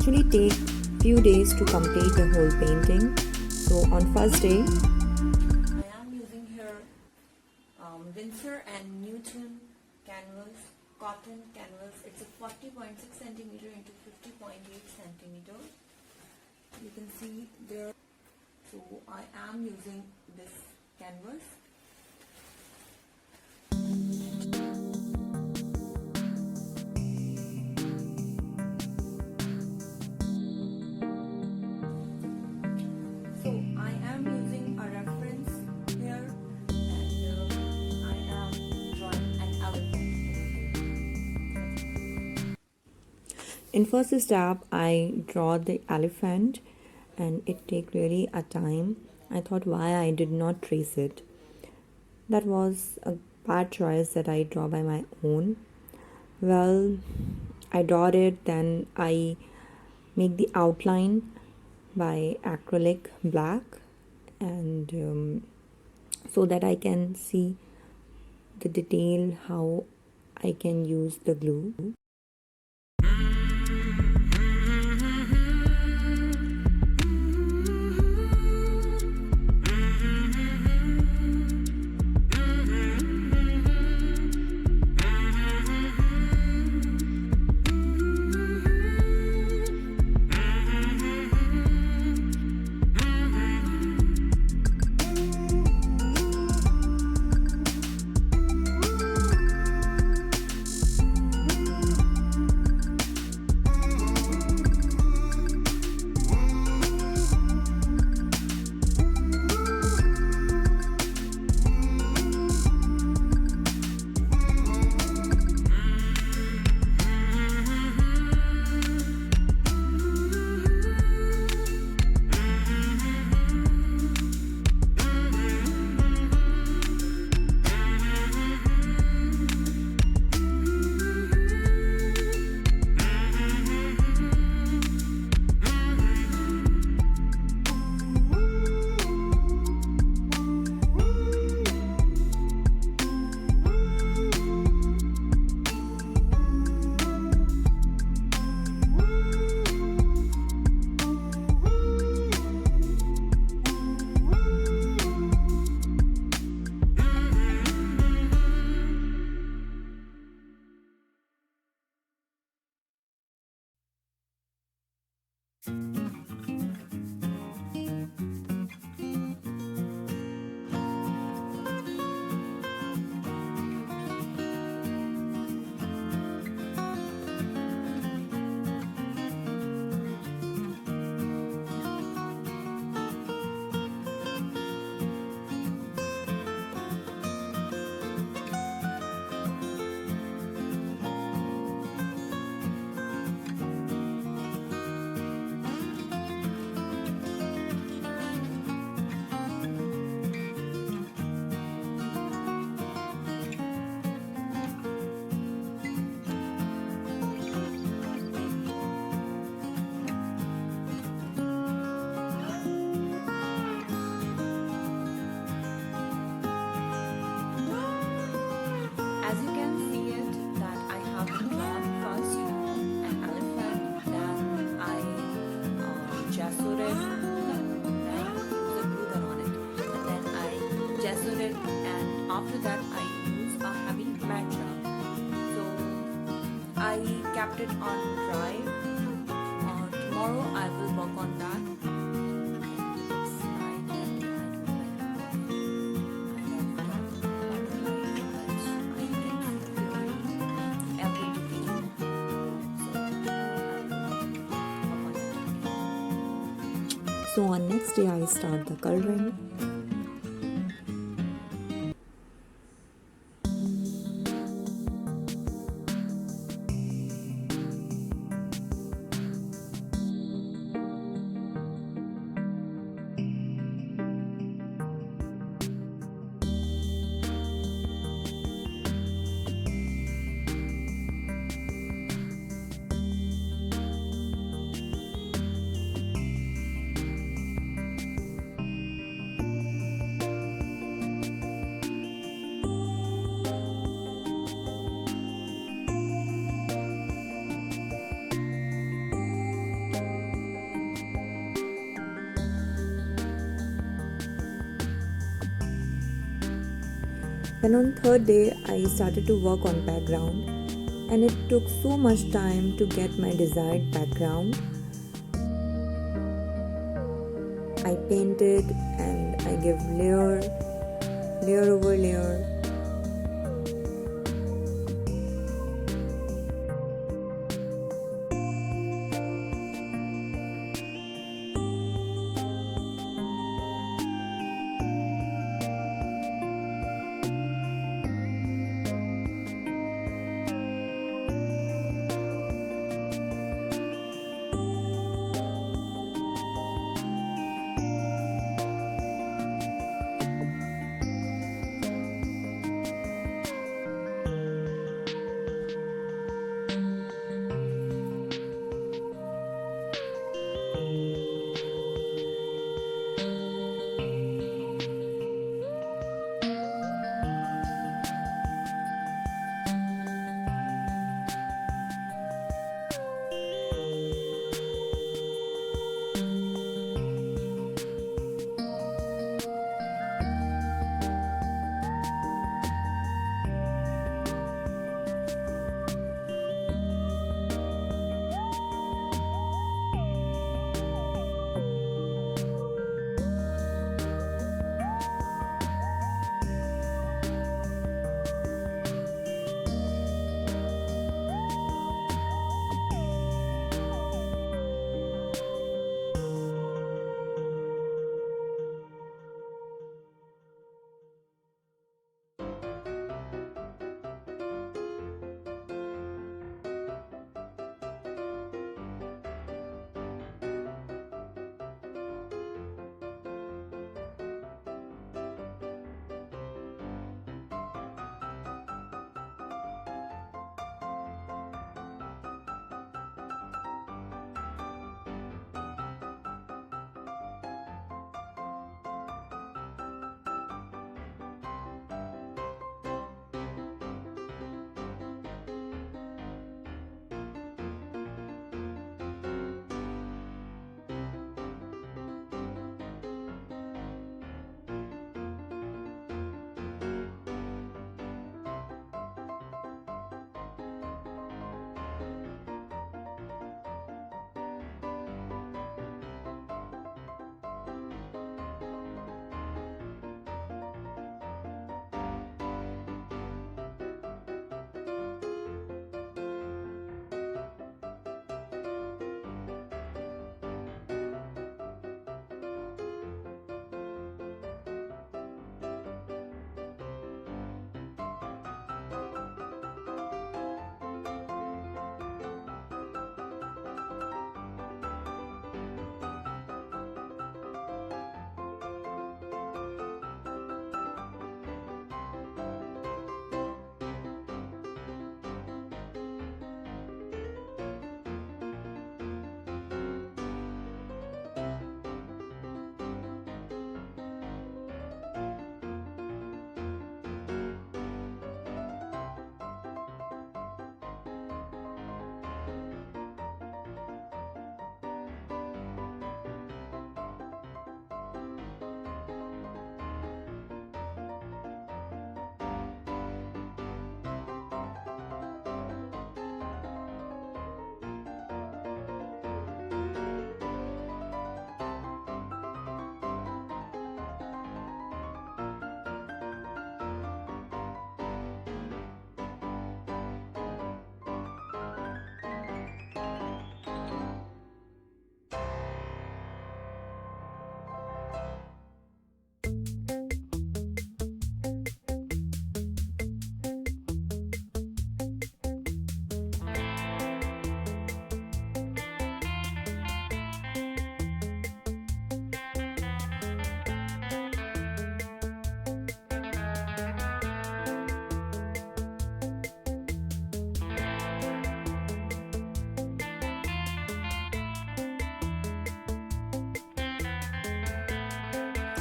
actually take few days to complete the whole painting. So on first day, I am using here winsor&Newton canvas, cotton canvas. It's a 40.6 centimeter into 50.8 centimeter. You can see there. So I am using this canvas. So I am using a reference here, and I am drawing an elephant. in first step, I draw the elephant, and it take really a time. I thought why I did not trace it. That was a bad choice that I draw by my own. Well, I draw it, then I make the outline by acrylic black, and so that I can see the detail how I can use the glue. As you can see it, that I have drawn first an elephant, then I gessoed it, then use a glue gun on it, and then I gessoed it, and after that I use a heavy matcha. So I kept it on dry. Tomorrow I will work on that. So on next day, I start the coloring. Then on third day, I started to work on background, and it took so much time to get my desired background. I painted and I give layer over layer.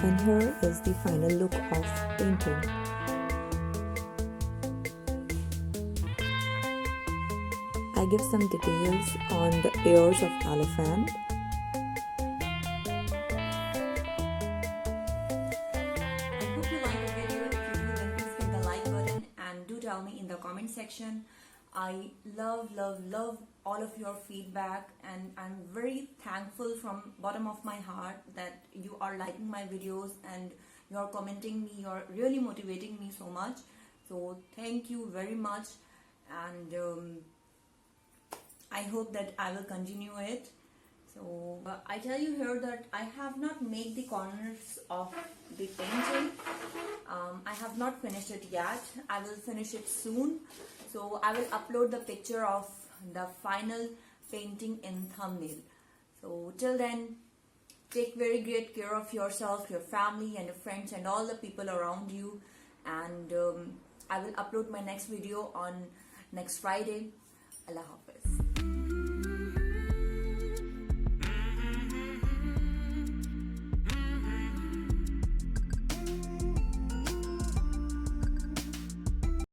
And here is the final look of painting. I give some details on the ears of elephant. I hope you like the video. If you do, then please hit the like comment section. I love all of your feedback, and I'm very thankful from bottom of my heart that you are liking my videos and you're commenting me. You're really motivating me so much. So thank you very much, and I hope that I will continue it. So I tell you here that I have not made the corners of the painting. I have not finished it yet. I will finish it soon. So I will upload the picture of the final painting in thumbnail. So till then, take very great care of yourself, your family and your friends and all the people around you. And I will upload my next video on next Friday. Allah Hafiz.